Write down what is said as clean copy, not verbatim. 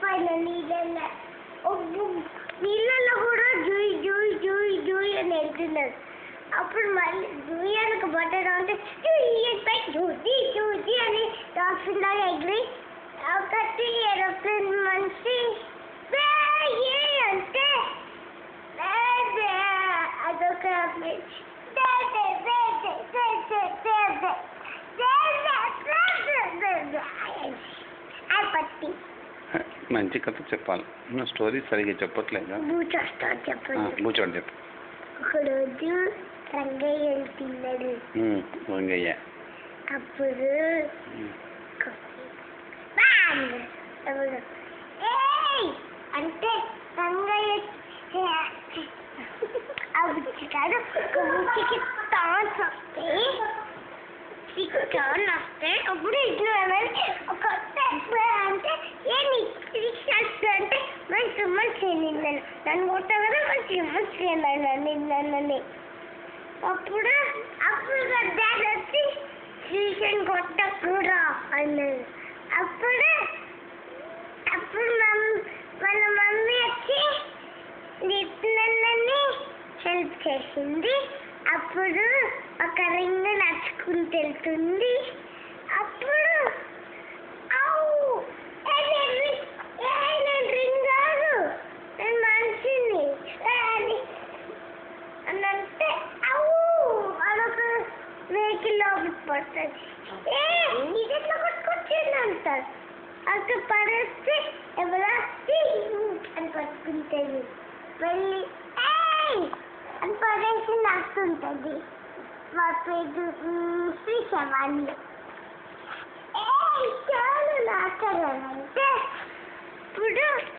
పైన నీళ్ళలో కూడా జూయి జూయి జూయి జూయి అని వెళ్తున్నారు. అప్పుడు మళ్ళీ జూయి అనక బట్టలు అంటే జూది జూది అని డాల్ఫిన్ లాగా ఎగిరి ఒకటి ఏరోప్లేన్ మనిషి అంటే అదొక మంచి కథ చెప్పాలి. నువ్వు స్టోరీ సరిగ్గా చెప్పట్లేదా? బూచోడు చెప్పు. ఒకరోజు రంగయ్య తిన్నాడు. రంగయ్య అప్పుడు అంటే రంగయ్య అబ్బుచ్చుతాడు. బుచ్చికి టాన్స్ వస్తే అప్పుడు ఇట్లా ఒక అంటే ఏంటి అంటే మంచి మంచి నిన్నాను నన్ను కొట్టా కదా మంచి మంచి నిన్నానని అప్పుడు డాడీ వచ్చి ట్యూషన్ కొట్టకూడరా అన్నాడు. అప్పుడు వాళ్ళ మమ్మీ వచ్చి నిన్నని హెల్ప్ చేసింది. అప్పుడు ఒక రింగ్ నడుచుకుంటూ వెళ్తుంది. అప్పుడు నేను రింగ్ కాదు నేను మనిషిని అని అంటే అదొక వెహికల్ లోపలికి పడుతుంది. ఇదెట్లా పట్టుకొచ్చింది అంటారు. అక్కడ పడేస్తే ఎవరా అని పట్టుకుంటుంది. వెళ్ళి అని పడేసి నడుస్తుంటుంది. మా పేరు శ్రీ శవాన్ని చాలు నాకరంటే